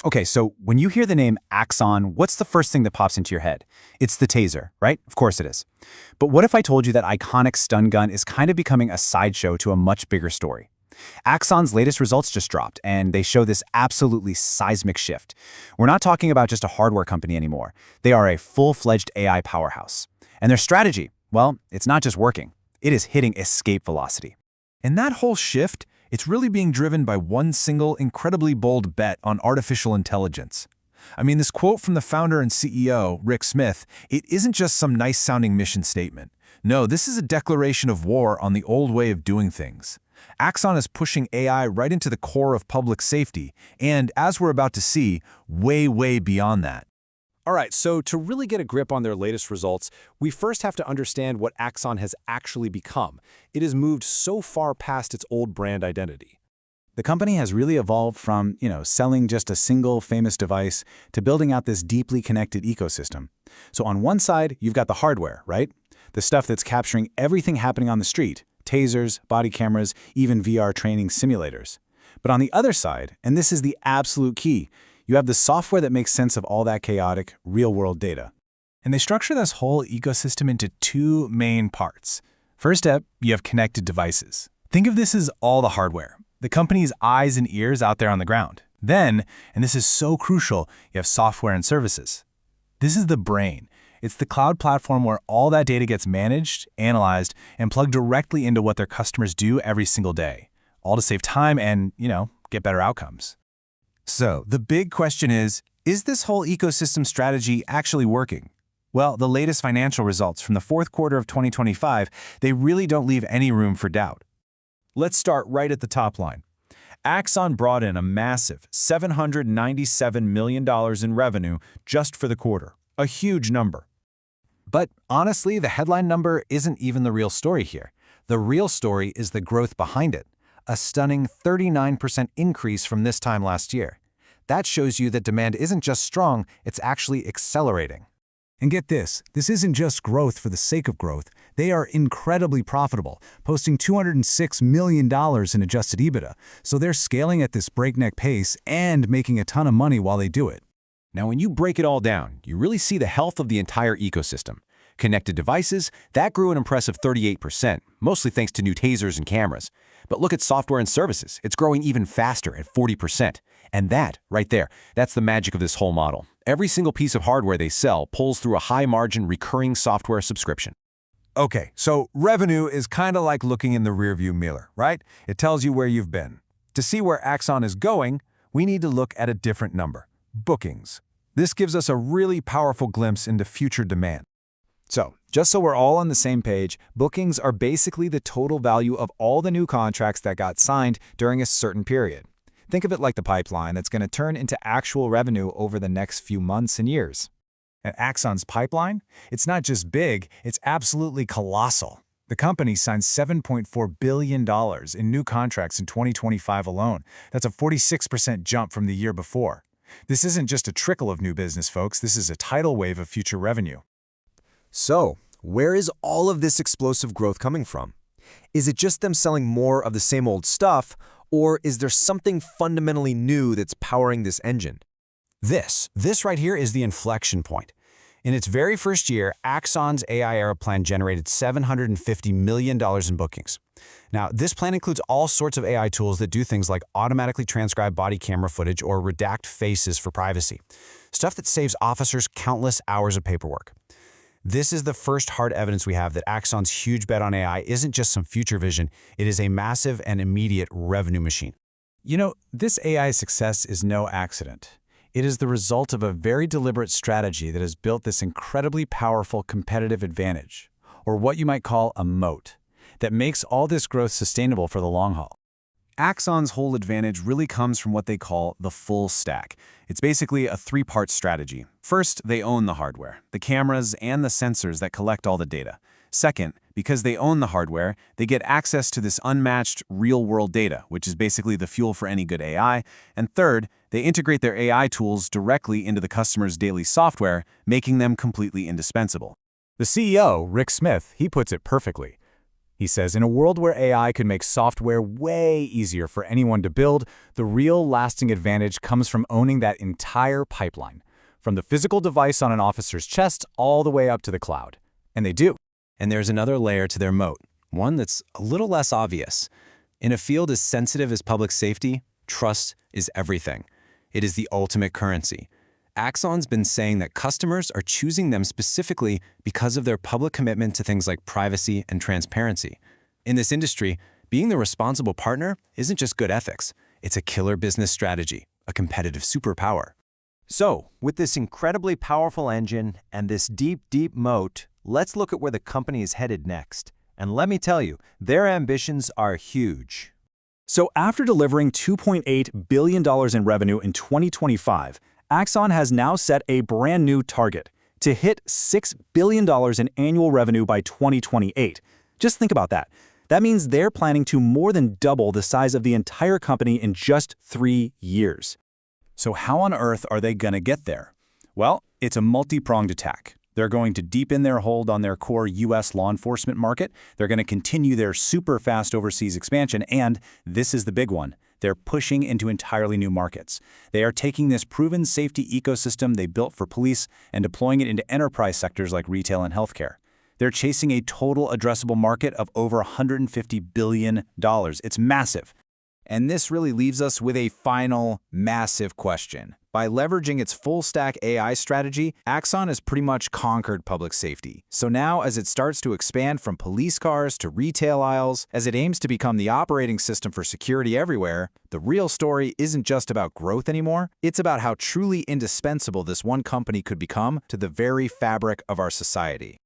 Okay, so when you hear the name Axon, what's the first thing that pops into your head? It's the TASER, right? Of course it is. But what if I told you that iconic stun gun is kind of becoming a sideshow to a much bigger story? Axon's latest results just dropped, and they show this absolutely seismic shift. We're not talking about just a hardware company anymore. They are a full-fledged AI powerhouse. And their strategy, well, it's not just working. It is hitting escape velocity. And that whole shift, it's really being driven by one single, incredibly bold bet on artificial intelligence. I mean, this quote from the founder and CEO, Rick Smith, it isn't just some nice-sounding mission statement. No, this is a declaration of war on the old way of doing things. Axon is pushing AI right into the core of public safety, and as we're about to see, way, way beyond that. All right, so to really get a grip on their latest results, we first have to understand what Axon has actually become. It has moved so far past its old brand identity. The company has really evolved from, selling just a single famous device to building out this deeply connected ecosystem. So on one side, you've got the hardware, right? The stuff that's capturing everything happening on the street, tasers, body cameras, even VR training simulators. But on the other side, and this is the absolute key, you have the software that makes sense of all that chaotic, real-world data. And they structure this whole ecosystem into two main parts. First up, you have connected devices. Think of this as all the hardware, the company's eyes and ears out there on the ground. Then, and this is so crucial, you have software and services. This is the brain. It's the cloud platform where all that data gets managed, analyzed, and plugged directly into what their customers do every single day, all to save time and, get better outcomes. So, the big question is this whole ecosystem strategy actually working? Well, the latest financial results from the fourth quarter of 2025, they really don't leave any room for doubt. Let's start right at the top line. Axon brought in a massive $797 million in revenue just for the quarter, a huge number. But honestly, the headline number isn't even the real story here. The real story is the growth behind it. A stunning 39% increase from this time last year. That shows you that demand isn't just strong, it's actually accelerating. And get this isn't just growth for the sake of growth. They are incredibly profitable, posting $206 million in adjusted EBITDA, so they're scaling at this breakneck pace and making a ton of money while they do it. Now, when you break it all down, you really see the health of the entire ecosystem. Connected devices, that grew an impressive 38%, mostly thanks to new tasers and cameras. But look at software and services. It's growing even faster at 40%. And that, right there, that's the magic of this whole model. Every single piece of hardware they sell pulls through a high-margin recurring software subscription. Okay, so revenue is kind of like looking in the rearview mirror, right? It tells you where you've been. To see where Axon is going, we need to look at a different number: bookings. This gives us a really powerful glimpse into future demand. So, just so we're all on the same page, bookings are basically the total value of all the new contracts that got signed during a certain period. Think of it like the pipeline that's going to turn into actual revenue over the next few months and years. And Axon's pipeline? It's not just big, it's absolutely colossal. The company signed $7.4 billion in new contracts in 2025 alone. That's a 46% jump from the year before. This isn't just a trickle of new business, folks. This is a tidal wave of future revenue. So, where is all of this explosive growth coming from? Is it just them selling more of the same old stuff, or is there something fundamentally new that's powering this engine? This right here is the inflection point. In its very first year, Axon's AI Era plan generated $750 million in bookings. Now, this plan includes all sorts of AI tools that do things like automatically transcribe body camera footage or redact faces for privacy. Stuff that saves officers countless hours of paperwork. This is the first hard evidence we have that Axon's huge bet on AI isn't just some future vision, it is a massive and immediate revenue machine. This AI success is no accident. It is the result of a very deliberate strategy that has built this incredibly powerful competitive advantage, or what you might call a moat, that makes all this growth sustainable for the long haul. Axon's whole advantage really comes from what they call the full stack. It's basically a three-part strategy. First, they own the hardware, the cameras and the sensors that collect all the data. Second, because they own the hardware, they get access to this unmatched real-world data, which is basically the fuel for any good AI. And third, they integrate their AI tools directly into the customer's daily software, making them completely indispensable. The CEO, Rick Smith, he puts it perfectly. He says, in a world where AI could make software way easier for anyone to build, the real lasting advantage comes from owning that entire pipeline, from the physical device on an officer's chest all the way up to the cloud. And they do. And there's another layer to their moat, one that's a little less obvious. In a field as sensitive as public safety, trust is everything. It is the ultimate currency. Axon's been saying that customers are choosing them specifically because of their public commitment to things like privacy and transparency. In this industry, being the responsible partner isn't just good ethics. It's a killer business strategy, a competitive superpower. So, with this incredibly powerful engine and this deep, deep moat, let's look at where the company is headed next. And let me tell you, their ambitions are huge. So after delivering $2.8 billion in revenue in 2025, Axon has now set a brand new target to hit $6 billion in annual revenue by 2028. Just think about that. That means they're planning to more than double the size of the entire company in just 3 years. So how on earth are they going to get there? Well, it's a multi-pronged attack. They're going to deepen their hold on their core U.S. law enforcement market. They're going to continue their super fast overseas expansion, and this is the big one. They're pushing into entirely new markets. They are taking this proven safety ecosystem they built for police and deploying it into enterprise sectors like retail and healthcare. They're chasing a total addressable market of over $150 billion. It's massive. And this really leaves us with a final, massive question. By leveraging its full-stack AI strategy, Axon has pretty much conquered public safety. So now, as it starts to expand from police cars to retail aisles, as it aims to become the operating system for security everywhere, the real story isn't just about growth anymore. It's about how truly indispensable this one company could become to the very fabric of our society.